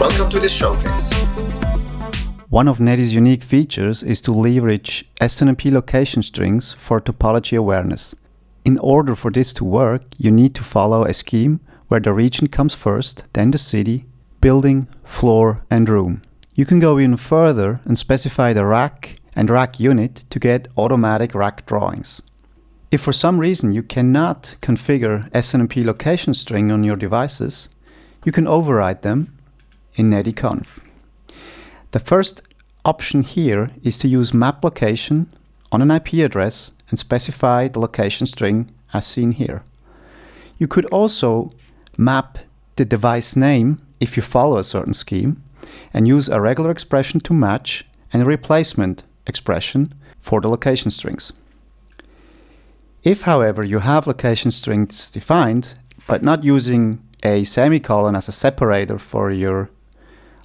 Welcome to this showcase. One of NeDi's unique features is to leverage SNMP location strings for topology awareness. In order for this to work, you need to follow a scheme where the region comes first, then the city, building, floor and room. You can go even further and specify the rack and rack unit to get automatic rack drawings. If for some reason you cannot configure SNMP location string on your devices, you can override them in NeDi-Conf. The first option here is to use map location on an IP address and specify the location string as seen here. You could also map the device name if you follow a certain scheme and use a regular expression to match and a replacement expression for the location strings. If, however, you have location strings defined but not using a semicolon as a separator for your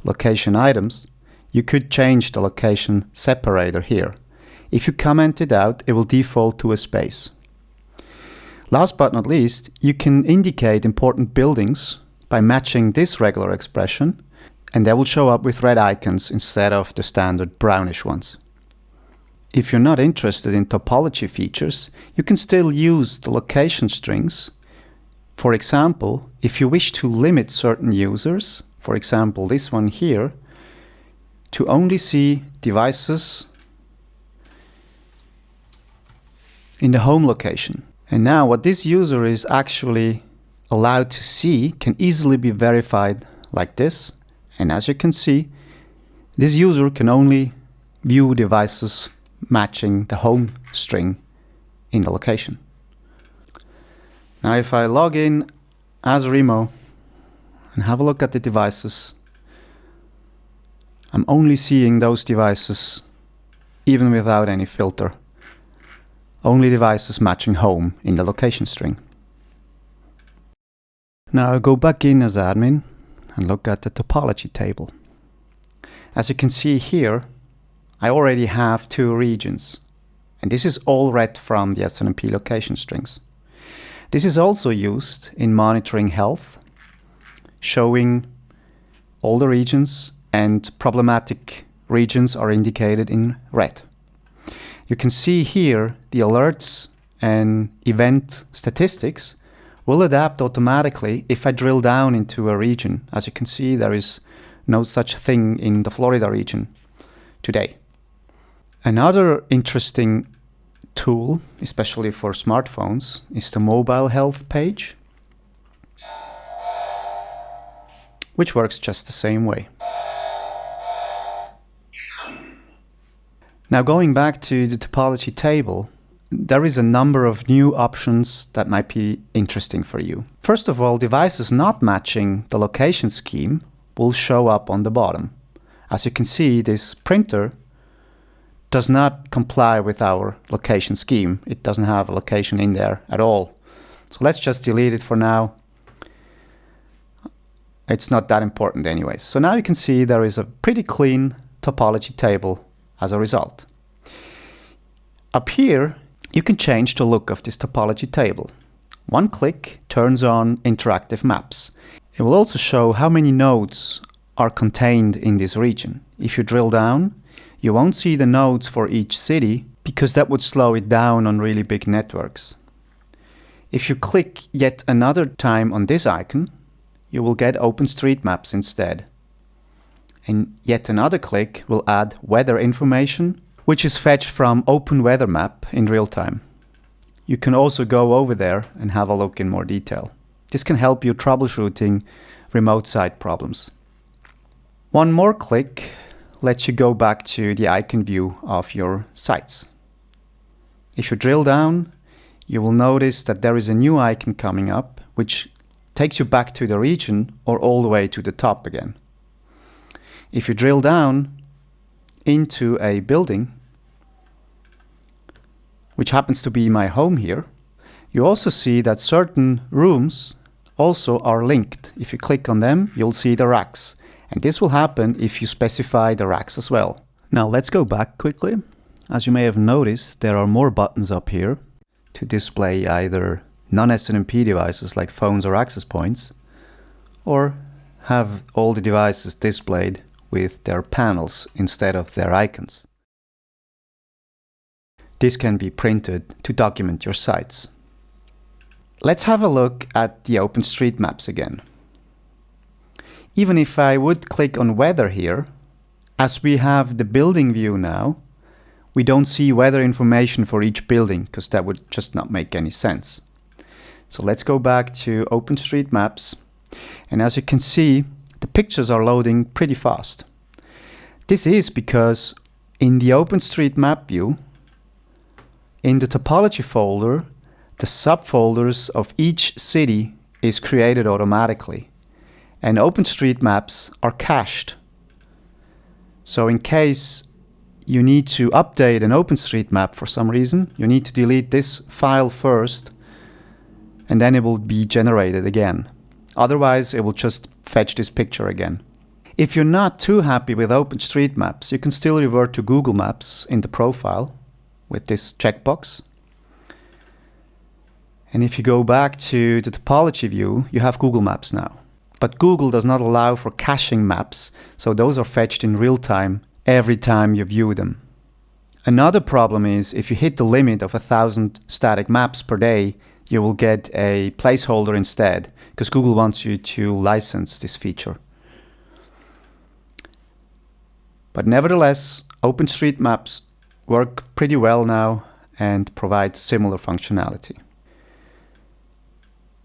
location items, you could change the location separator here. If you comment it out, it will default to a space. Last but not least, you can indicate important buildings by matching this regular expression, and they will show up with red icons instead of the standard brownish ones. If you're not interested in topology features, you can still use the location strings. For example, if you wish to limit certain users, for example this one here, to only see devices in the home location. And now what this user is actually allowed to see can easily be verified like this. And as you can see, this user can only view devices matching the home string in the location. Now if I log in as Remo and have a look at the devices, I'm only seeing those devices even without any filter. Only devices matching home in the location string. Now I'll go back in as admin and look at the topology table. As you can see here, I already have two regions, and this is all read from the SNMP location strings. This is also used in monitoring health, showing all the regions, and problematic regions are indicated in red. You can see here the alerts and event statistics will adapt automatically if I drill down into a region. As you can see, there is no such thing in the Florida region today. Another interesting tool, especially for smartphones, is the mobile health page, which works just the same way. Now going back to the topology table, there is a number of new options that might be interesting for you. First of all, devices not matching the location scheme will show up on the bottom. As you can see, this printer does not comply with our location scheme. It doesn't have a location in there at all. So let's just delete it for now. It's not that important anyways. So now you can see there is a pretty clean topology table as a result. Up here, you can change the look of this topology table. One click turns on interactive maps. It will also show how many nodes are contained in this region. If you drill down, you won't see the nodes for each city because that would slow it down on really big networks. If you click yet another time on this icon, you will get OpenStreetMaps instead. And yet another click will add weather information, which is fetched from OpenWeatherMap in real time. You can also go over there and have a look in more detail. This can help you troubleshooting remote site problems. One more click lets you go back to the icon view of your sites. If you drill down, you will notice that there is a new icon coming up, which takes you back to the region or all the way to the top again. If you drill down into a building, which happens to be my home here, you also see that certain rooms also are linked. If you click on them, you'll see the racks. And this will happen if you specify the racks as well. Now let's go back quickly. As you may have noticed, there are more buttons up here to display either non-SNMP devices like phones or access points, or have all the devices displayed with their panels instead of their icons. This can be printed to document your sites. Let's have a look at the OpenStreetMaps again. Even if I would click on weather here, as we have the building view now, we don't see weather information for each building because that would just not make any sense. So let's go back to OpenStreetMaps, and as you can see, the pictures are loading pretty fast. This is because in the OpenStreetMap view, in the topology folder, the subfolders of each city is created automatically, and OpenStreetMaps are cached. So in case you need to update an OpenStreetMap for some reason, you need to delete this file first, and then it will be generated again. Otherwise, it will just fetch this picture again. If you're not too happy with OpenStreetMaps, you can still revert to Google Maps in the profile with this checkbox. And if you go back to the topology view, you have Google Maps now. But Google does not allow for caching maps, so those are fetched in real time every time you view them. Another problem is if you hit the limit of 1,000 static maps per day, you will get a placeholder instead, because Google wants you to license this feature. But nevertheless, OpenStreetMaps work pretty well now and provide similar functionality.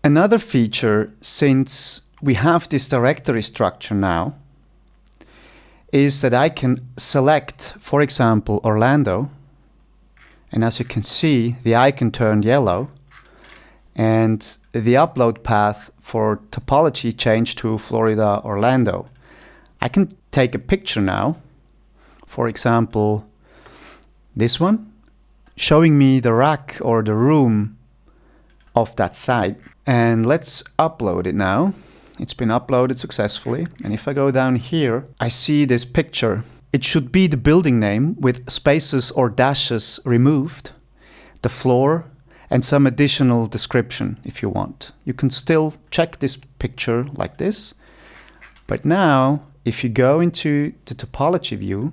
Another feature, since we have this directory structure now, is that I can select, for example, Orlando, and as you can see, the icon turned yellow, and the upload path for topology changed to Florida, Orlando. I can take a picture now, for example, this one, showing me the rack or the room of that site. And let's upload it now. It's been uploaded successfully. And if I go down here, I see this picture. It should be the building name with spaces or dashes removed, the floor, and some additional description if you want. You can still check this picture like this. But now, if you go into the topology view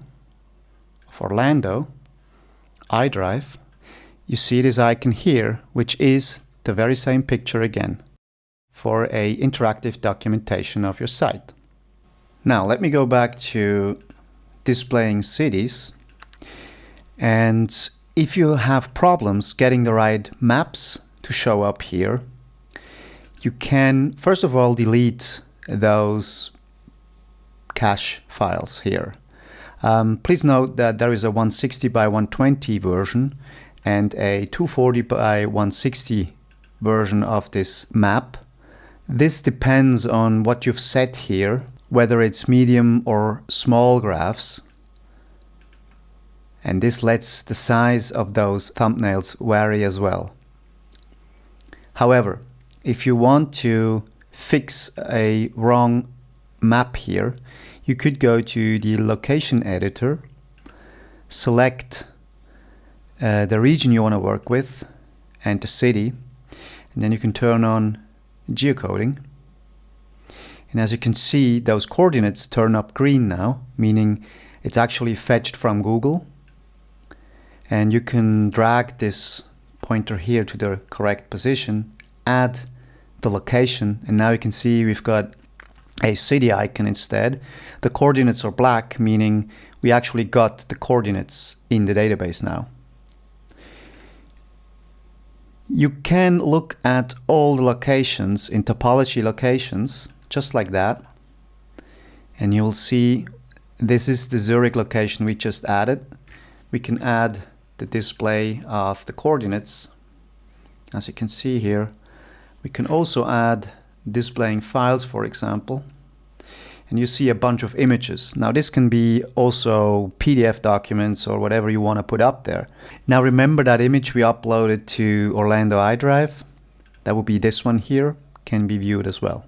of Orlando, iDrive, you see this icon here, which is the very same picture again for a interactive documentation of your site. Now let me go back to displaying cities, and if you have problems getting the right maps to show up here, you can first of all delete those cache files here. Please note that there is a 160 by 120 version and a 240 by 160 version of this map. This depends on what you've set here, whether it's medium or small graphs. And this lets the size of those thumbnails vary as well. However, if you want to fix a wrong map here, you could go to the location editor, select the region you want to work with and the city, and then you can turn on geocoding. And as you can see, those coordinates turn up green now, meaning it's actually fetched from Google. And you can drag this pointer here to the correct position, add the location, and now you can see we've got a city icon instead. The coordinates are black, meaning we actually got the coordinates in the database now. You can look at all the locations in topology locations, just like that. And you'll see this is the Zurich location we just added. We can add the display of the coordinates. As you can see here, we can also add displaying files, for example. And you see a bunch of images. Now this can be also PDF documents or whatever you want to put up there. Now remember that image we uploaded to Orlando iDrive? That would be this one here, can be viewed as well.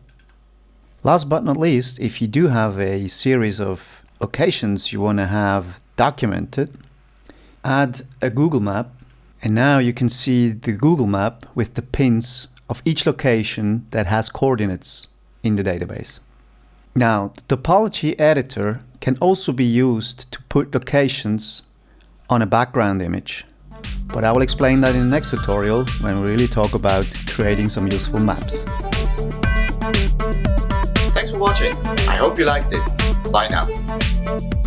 Last but not least, if you do have a series of locations you want to have documented, add a Google map. And now you can see the Google map with the pins of each location that has coordinates in the database. Now, the topology editor can also be used to put locations on a background image, but I will explain that in the next tutorial when we really talk about creating some useful maps. Thanks for watching. I hope you liked it. Bye now.